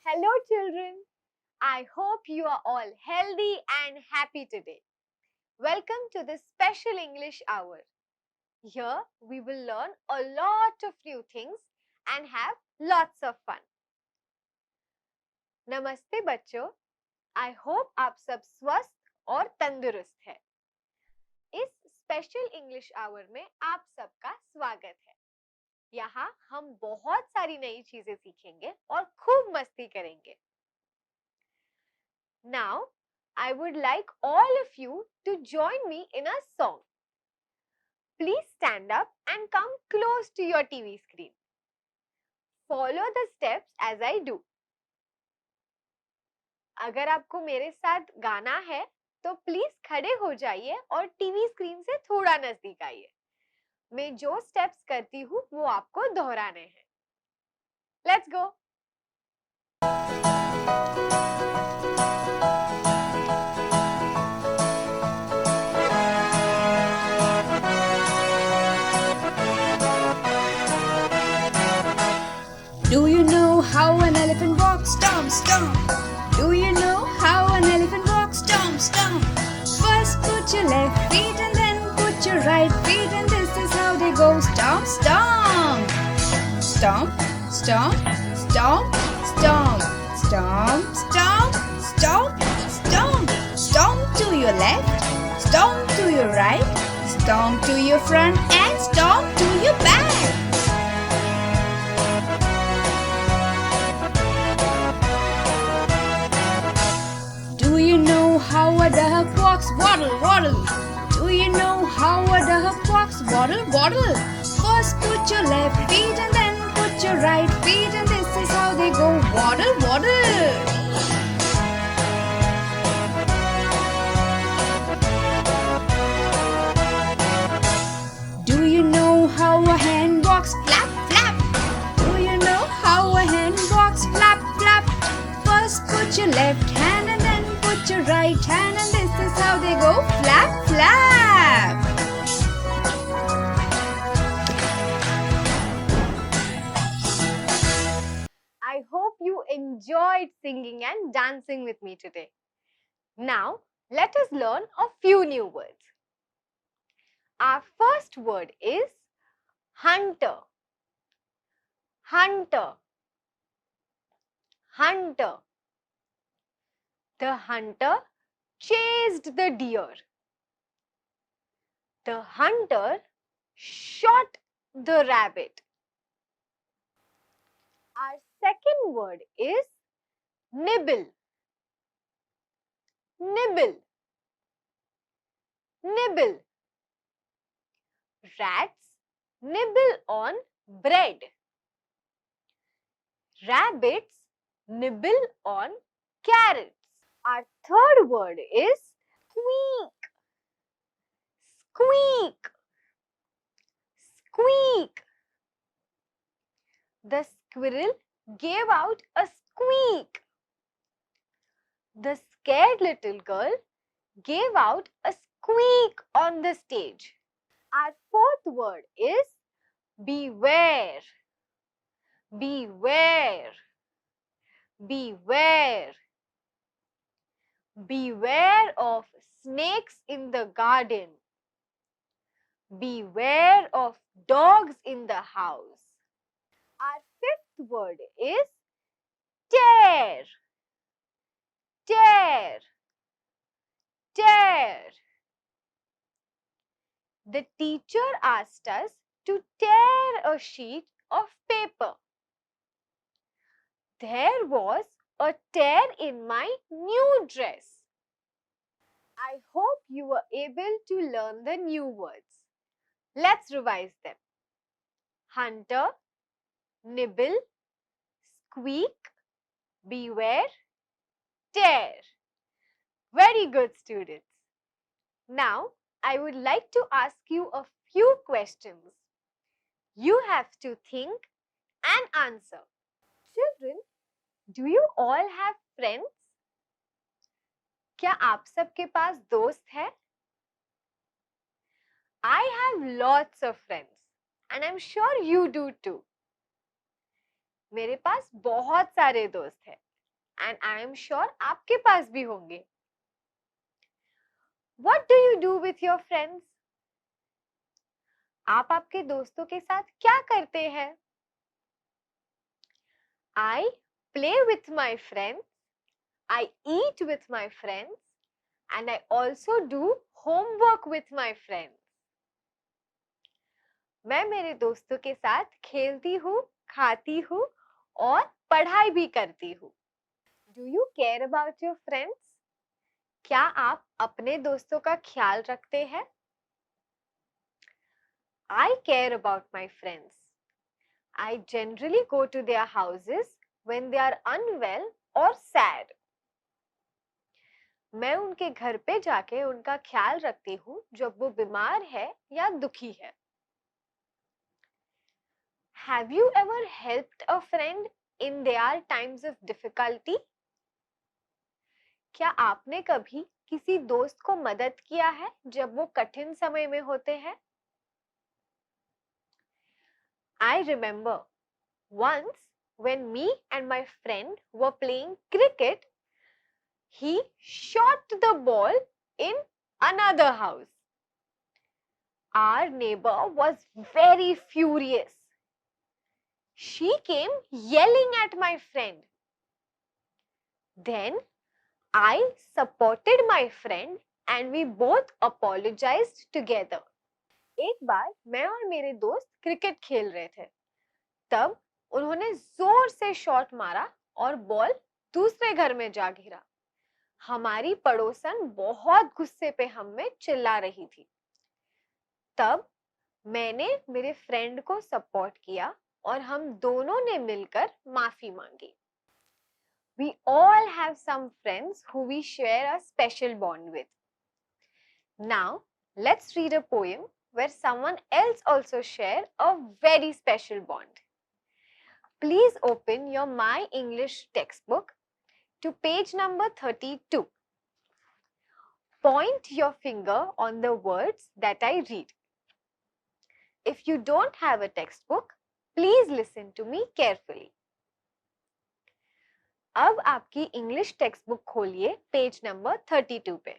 Hello children, I hope you are all healthy and happy today. Welcome to this special English hour. Here we will learn a lot of new things and have lots of fun. नमस्ते बच्चों, I hope आप सब स्वस्थ और तंदुरुस्त हैं। इस special English our में आप सबका स्वागत है। यहाँ हम बहुत सारी नई चीजें सीखेंगे और खूब मस्ती करेंगे। Now, I would like all of you to join me in a song. Please stand up and come close to your TV screen. Follow the steps as I do. अगर आपको मेरे साथ गाना है तो प्लीज खड़े हो जाइए और टीवी स्क्रीन से थोड़ा नजदीक आइए। मैं जो स्टेप्स करती हूँ वो आपको दोहराने हैं। Let's go. Do you know how an elephant walks? Stomp, stomp. Do you know how an elephant walks? Stomp, stomp. First put your left feet and then put your right feet, and this is how they go. Stomp, stomp. Stomp, stomp, stomp, stomp. Stomp, stomp, stomp, stomp. Stomp to your left, stomp to your right, stomp to your front, and stomp to your back. Do you know how a duck walks? Waddle, waddle. Do you know how a duck walks? Waddle, waddle. First put your left feet and then put your right feet, and this is how they go. Waddle, waddle. Do you know how a hen walks? Flap, flap. Do you know how a hen walks? Flap, flap. First put your left hand and then put your right hand, and this is how they go. Flap, flap. I hope you enjoyed singing and dancing with me today. Now, let us learn a few new words. Our first word is hunter. Hunter. Hunter. The hunter chased the deer. The hunter shot the rabbit. Our second word is nibble. Nibble. Nibble. Rats nibble on bread. Rabbits nibble on carrots. Our third word is squeak. Squeak. Squeak. The squirrel gave out a squeak. The scared little girl gave out a squeak on the stage. Our fourth word is beware. Beware. Beware. Beware of snakes in the garden. Beware of dogs in the house. Our fifth word is tear. Tear. Tear. The teacher asked us to tear a sheet of paper. There was a tear in my new dress. I hope you were able to learn the new words. Let's revise them. Hunter, nibble, squeak, beware, tear. Very good, students. Now, I would like to ask you a few questions. You have to think and answer. Children, do you all have friends? क्या आप सबके पास दोस्त है? I have lots of friends and I'm sure you do too. मेरे पास बहुत सारे दोस्त हैं and I am sure आपके पास भी होंगे. What do you do with your friends? आप आपके दोस्तों के साथ क्या करते हैं? I play with my friends, I eat with my friends, and I also do homework with my friends. मैं मेरे दोस्तों के साथ खेलती हूँ, खाती हूँ और पढ़ाई भी करती हूँ. Do you care about your friends? क्या आप अपने दोस्तों का ख्याल रखते हैं? I care about my friends. I generally go to their houses when they are unwell or sad. मैं उनके घर पे जाके उनका ख्याल रखती हूँ जब वो बीमार है या दुखी है. Have you ever helped a friend in their times of difficulty? क्या आपने कभी किसी दोस्त को मदद किया है जब वो कठिन समय में होते हैं? I remember once when me and my friend were playing cricket, he shot the ball in another house. Our neighbor was very furious. She came yelling at my friend. Then I supported my friend and we both apologized together. एक बार मैं और मेरे दोस्त cricket खेल रहे थे. तब उन्होंने जोर से शॉट मारा और बॉल दूसरे घर में जा गिरा. हमारी पड़ोसन बहुत गुस्से पे हम में चिल्ला रही थी. तब मैंने मेरे फ्रेंड को सपोर्ट किया और हम दोनों ने मिलकर माफी मांगी. We all have some friends who we share a special bond with. Now, let's read a poem where someone else also share a very special bond. Please open your My English textbook to page number 32. Point your finger on the words that I read. If you don't have a textbook, please listen to me carefully. अब आपकी English text book खोलिए page number 32 पे.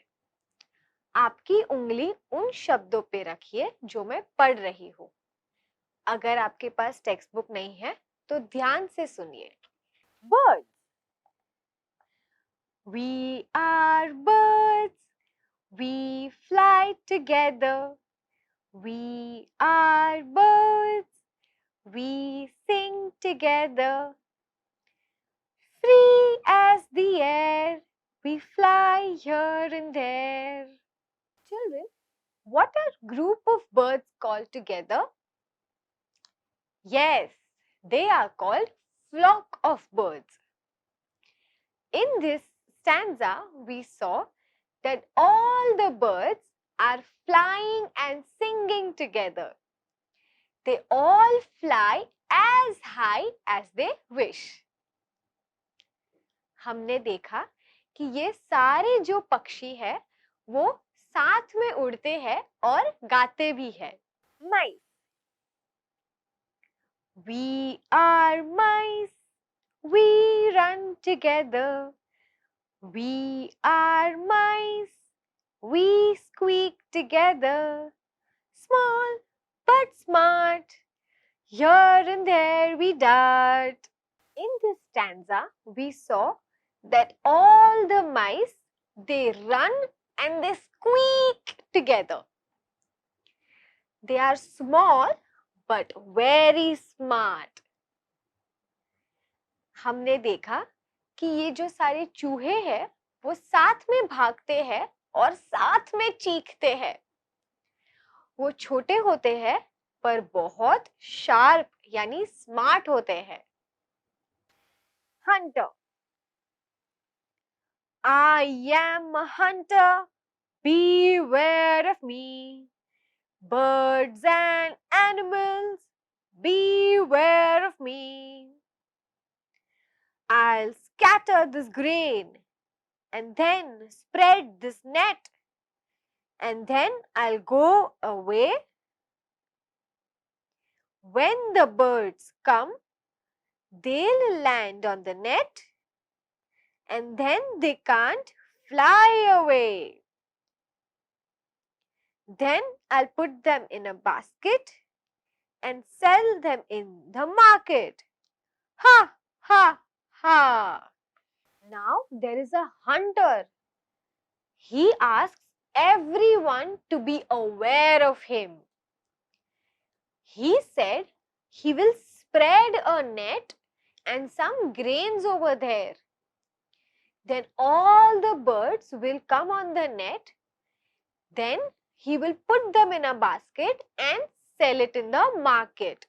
आपकी उंगली उन शब्दों पे रखिए जो मैं पढ़ रही हूँ. अगर आपके पास टेक्स्ट बुक नहीं है तो ध्यान से सुनिए. Birds. We are birds. We fly together. We are birds. We sing together. Free as the air, we fly here and there. Children, what are group of birds called together? Yes, they are called flock of birds. In this stanza, we saw that all the birds are flying and singing together. They all fly as high as they wish. हमने देखा कि ये सारे जो पक्षी है वो साथ में उड़ते हैं और गाते भी हैं. Mice. We are mice. We run together. We are mice. We squeak together. Small but smart. Here and there we dart. In this stanza, we saw that all the mice, they run and they squeak together. They are small but very smart. हमने देखा कि ये जो सारे चूहे हैं वो साथ में भागते हैं और साथ में चीखते हैं। वो छोटे होते हैं पर बहुत शार्प यानी स्मार्ट होते हैं। Hunter, I am a hunter, beware of me. Birds and animals, beware of me. I'll scatter this grain and then spread this net, and then I'll go away. When the birds come, they'll land on the net, and then they can't fly away. Then I'll put them in a basket and sell them in the market. Ha, ha, ha. Now there is a hunter. He asks everyone to be aware of him. He said he will spread a net and some grains over there. Then all the birds will come on the net. Then he will put them in a basket and sell it in the market.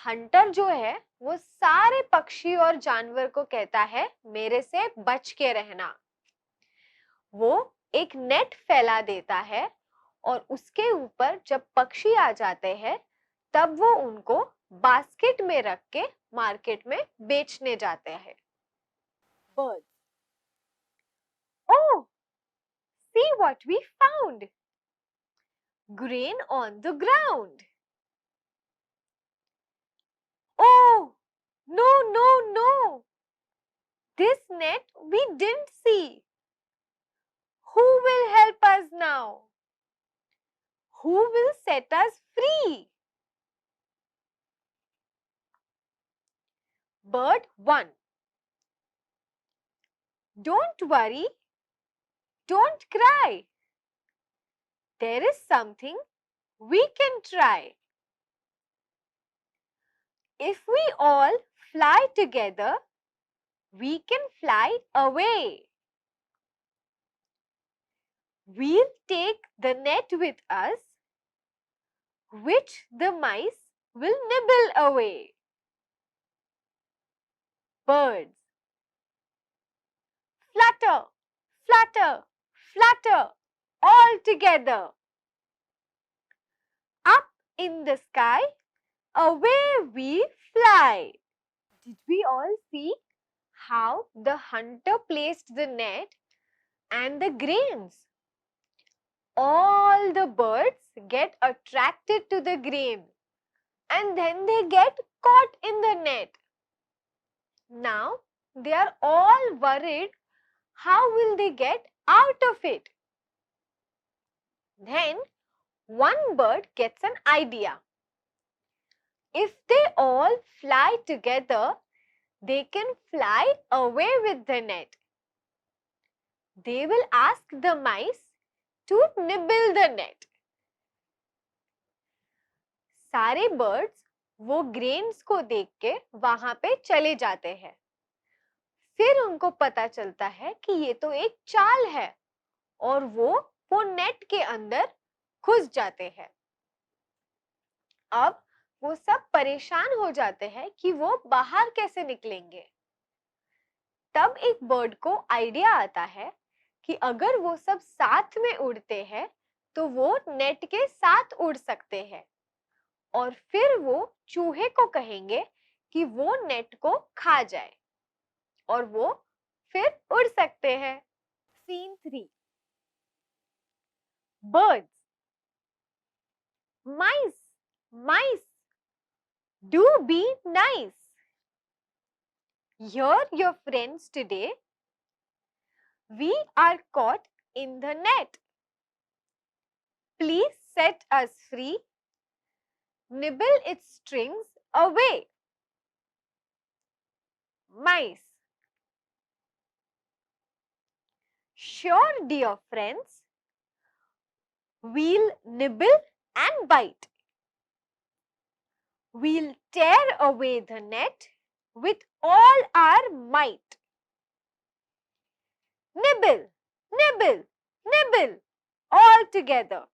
Hunter जो है वो सारे पक्षी और जानवर को कहता है मेरे से बच के रहना। वो एक नेट फैला देता है और उसके ऊपर जब पक्षी आ जाते हैं तब वो उनको बास्केट में रख के मार्केट में बेचने जाते हैं। Birds. Oh, see what we found. Grain on the ground. Oh, no, no, no. This net we didn't see. Who will help us now? Who will set us free? Bird 1. Don't worry. Don't cry. There is something we can try. If we all fly together, we can fly away. We'll take the net with us, which the mice will nibble away. Birds. Flutter, flutter, flutter, all together. Up in the sky, away we fly. Did we all see how the hunter placed the net and the grains? All the birds get attracted to the grain and then they get caught in the net. Now they are all worried how will they get out of it? Then one bird gets an idea. If they all fly together, they can fly away with the net. They will ask the mice to nibble the net. सारे birds वो grains को देख के वहां पे चले जाते हैं। फिर उनको पता चलता है कि ये तो एक चाल है और वो नेट के अंदर घुस जाते हैं। अब वो सब परेशान हो जाते हैं कि वो बाहर कैसे निकलेंगे। तब एक बर्ड को आइडिया आता है कि अगर वो सब साथ में उड़ते हैं तो वो नेट के साथ उड़ सकते हैं और फिर वो चूहे को कहेंगे कि वो नेट को खा जाए और वो फिर उड़ सकते हैं। Scene 3. Birds. Mice, mice, do be nice. You're your friends today. We are caught in the net. Please set us free. Nibble its strings away. Mice. Sure, dear friends. We'll nibble and bite. We'll tear away the net with all our might. Nibble, nibble, nibble, all together.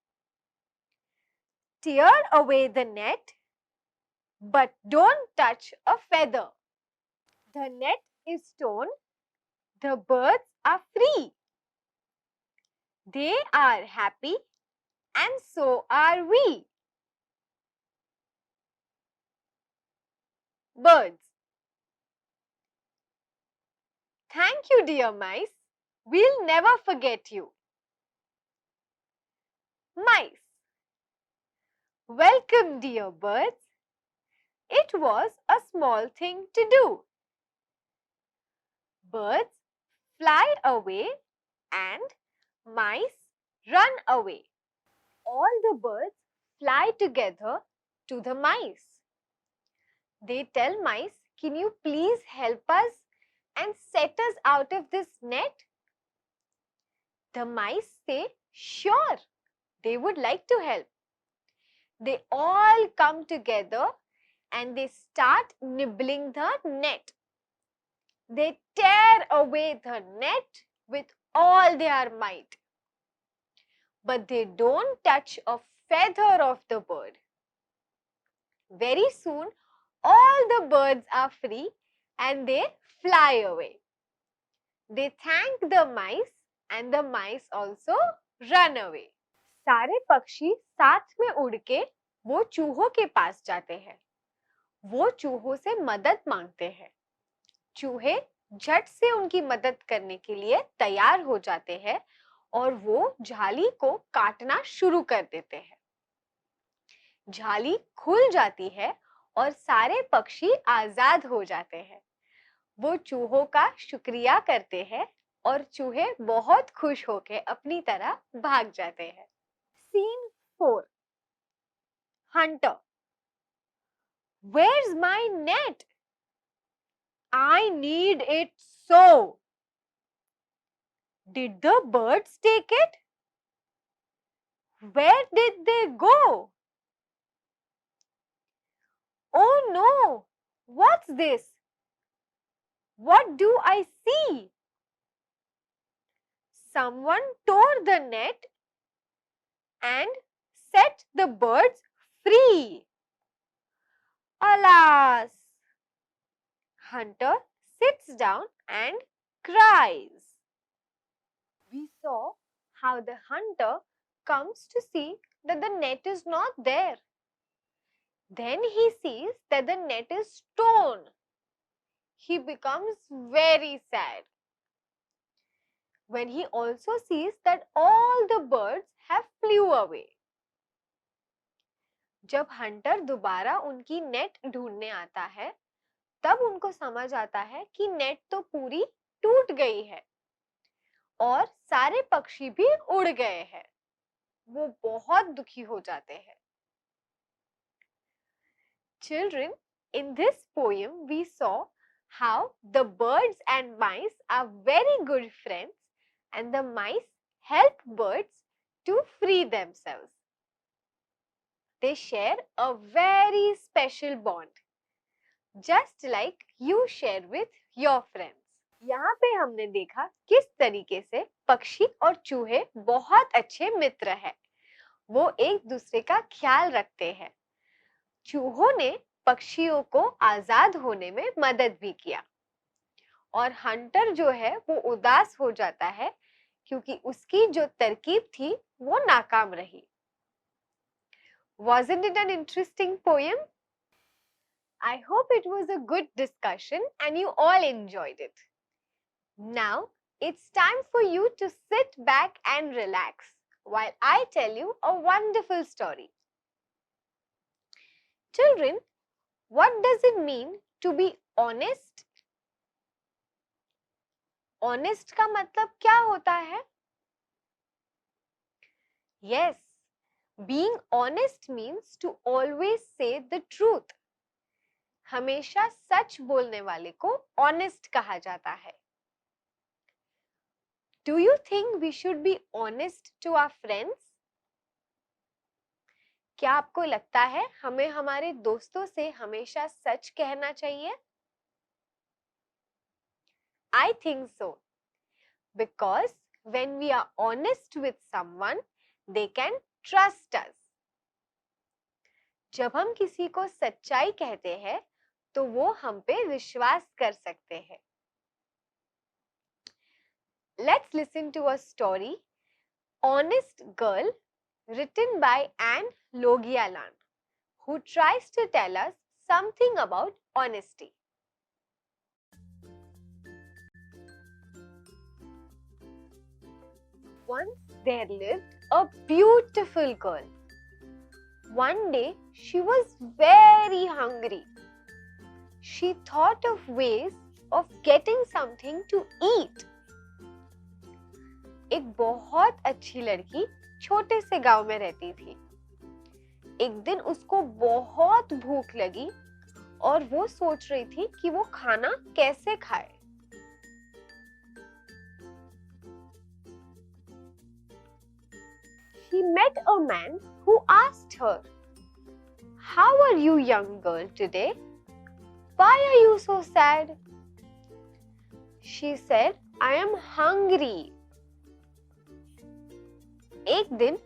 Tear away the net, but don't touch a feather. The net is torn, the birds are free. They are happy, and so are we. Birds. Thank you, dear mice. We'll never forget you. Mice. Welcome, dear birds. It was a small thing to do. Birds fly away and mice run away. All the birds fly together to the mice. They tell mice, can you please help us and set us out of this net? The mice say, sure, they would like to help. They all come together and they start nibbling the net. They tear away the net with all their might. But they don't touch a feather of the bird. Very soon, all the birds are free and they fly away. They thank the mice and the mice also run away. सारे पक्षी साथ में उड़ के वो चूहों के पास जाते हैं। वो चूहों से मदद मांगते हैं। चूहे झट से उनकी मदद करने के लिए तैयार हो जाते हैं और वो जाली को काटना शुरू कर देते हैं। जाली खुल जाती है और सारे पक्षी आजाद हो जाते हैं। वो चूहों का शुक्रिया करते हैं और चूहे बहुत खुश होकर अपनी तरह भाग जाते हैं। Scene 4. Hunter. Where's my net? I need it so. Did the birds take it? Where did they go? Oh no! What's this? What do I see? Someone tore the net and set the birds free. Alas! Hunter sits down and cries. We saw how the hunter comes to see that the net is not there. Then he sees that the net is torn. He becomes very sad. When he also sees that all the birds have flew away. जब Hunter दोबारा उनकी net ढूंढने आता है, तब उनको समझ आता है कि नेट तो पूरी टूट गई है और सारे पक्षी भी उड़ गए हैं। वो बहुत दुखी हो जाते हैं। Children, in this poem we saw how the birds and mice are very good friends and the mice help birds to free themselves. They share a very special bond, just like you share with your friends. यहाँ पे हमने देखा किस तरीके से पक्षी और चूहे बहुत अच्छे मित्र हैं। वो एक दूसरे का ख्याल रखते हैं। चूहों ने पक्षियों को आजाद होने में मदद भी किया और हंटर जो है वो उदास हो जाता है क्योंकि उसकी जो तरकीब थी वो नाकाम रही। Wasn't it an interesting poem? I hope it was a good discussion and you all enjoyed it. Now it's time for you to sit back and relax while I tell you a wonderful story. Children, what does it mean to be honest? Honest का मतलब क्या होता है? Yes, being honest means to always say the truth. हमेशा सच बोलने वाले को honest कहा जाता है। Do you think we should be honest to our friends? क्या आपको लगता है हमें हमारे दोस्तों से हमेशा सच कहना चाहिए? I think so. Because when we are honest with someone, they can trust us. जब हम किसी को सच्चाई कहते हैं, तो वो हम पे विश्वास कर सकते हैं. Let's listen to a story, Honest Girl, written by Anne Logialan, who tries to tell us something about honesty. Once there lived a beautiful girl. One day she was very hungry. She thought of ways of getting something to eat. एक बहुत अच्छी लड़की छोटे से गांव में रहती थी. एक दिन उसको बहुत भूख लगी और वो सोच रही थी कि वो खाना कैसे खाए. She met a man who asked her, "How are you, young girl, today? Why are you so sad?" She said, "I am hungry." एक दिन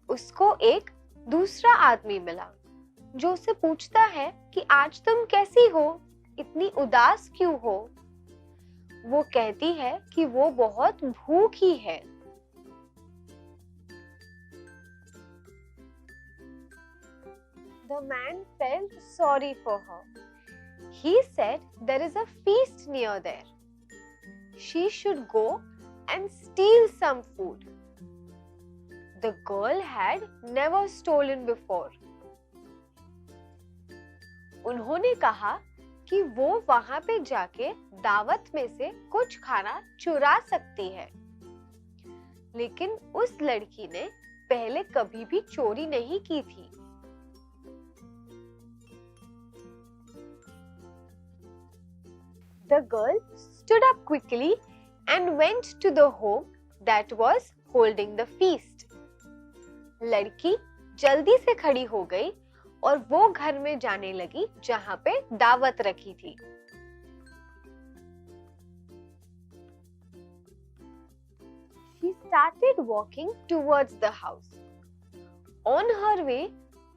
उसको एक दूसरा आदमी मिला जो उसे पूछता है कि आज तुम कैसी हो, इतनी उदास क्यों हो. वो कहती है कि वो बहुत भूखी है. The man felt sorry for her. He said there is a feast near there. She should go and steal some food. The girl had never stolen before. उन्होंने कहा कि वो वहां पे जाके दावत में से कुछ खाना चुरा सकती है. लेकिन उस लड़की ने पहले कभी भी चोरी नहीं की थी. The girl stood up quickly and went to the home that was holding the feast. लड़की जल्दी से खड़ी हो गई और वो घर में जाने लगी जहां पे दावत रखी थी. She started walking towards the house. On her way,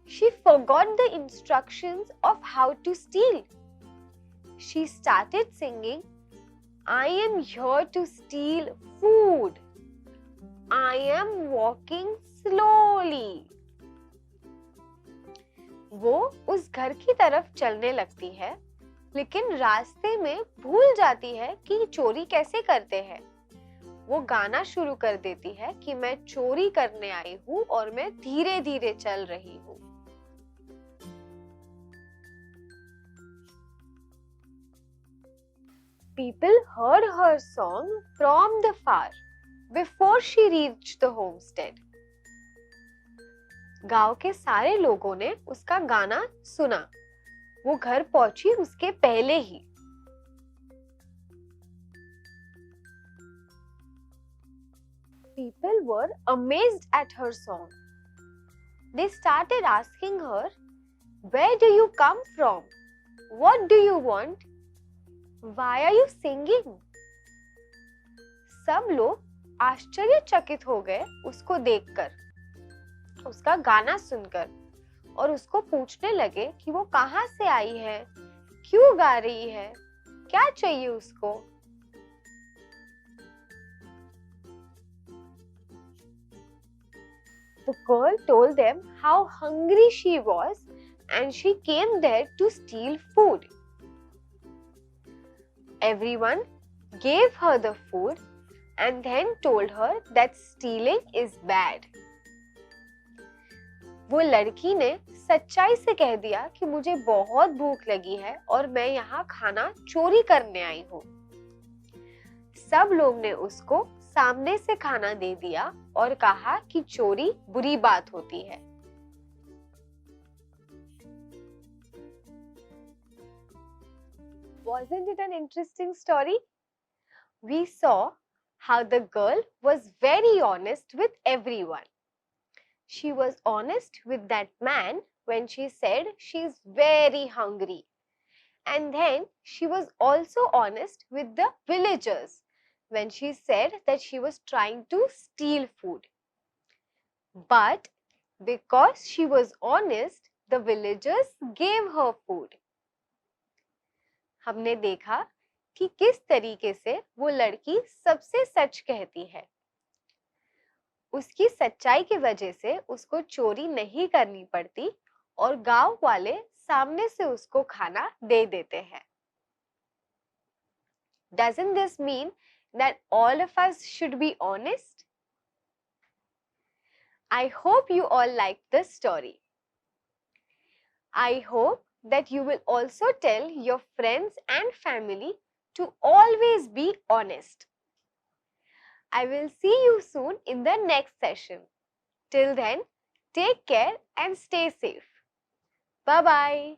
she forgot the instructions of how to steal. She started singing, "I am here to steal food. I am walking slowly." वो उस घर की तरफ चलने लगती है, लेकिन रास्ते में भूल जाती है कि चोरी कैसे करते हैं. वो गाना शुरू कर देती है कि मैं चोरी करने आई हूँ और मैं धीरे धीरे चल रही हूँ. People heard her song from the far before she reached the homestead. गांव के सारे लोगों ने उसका गाना सुना. वो घर पहुंची उसके पहले ही. People were amazed at her song. They started asking her, "Where do you come from? What do you want? Why are you singing?" सब लोग आश्चर्यचकित हो गए उसको देखकर, उसका गाना सुनकर, और उसको पूछने लगे कि वो कहाँ से आई है, क्यों गा रही है, क्या चाहिए उसको. The girl told them how hungry she was and she came there to steal food. Everyone gave her the food and then told her that stealing is bad. वो लड़की ने सच्चाई से कह दिया कि मुझे बहुत भूख लगी है और मैं यहाँ खाना चोरी करने आई हूँ. सब लोग ने उसको सामने से खाना दे दिया और कहा कि चोरी बुरी बात होती है. Wasn't it an interesting story? We saw how the girl was very honest with everyone. She was honest with that man when she said she's very hungry. And then she was also honest with the villagers when she said that she was trying to steal food. But because she was honest, the villagers gave her food. हमने देखा कि किस तरीके से वो लड़की सबसे सच कहती है। उसकी सच्चाई की वजह से उसको चोरी नहीं करनी पड़ती और गांव वाले सामने से उसको खाना दे देते हैं। Doesn't this mean that all of us should be honest? I hope you all liked this story. I hope that you will also tell your friends and family to always be honest. I will see you soon in the next session. Till then, take care and stay safe. Bye-bye.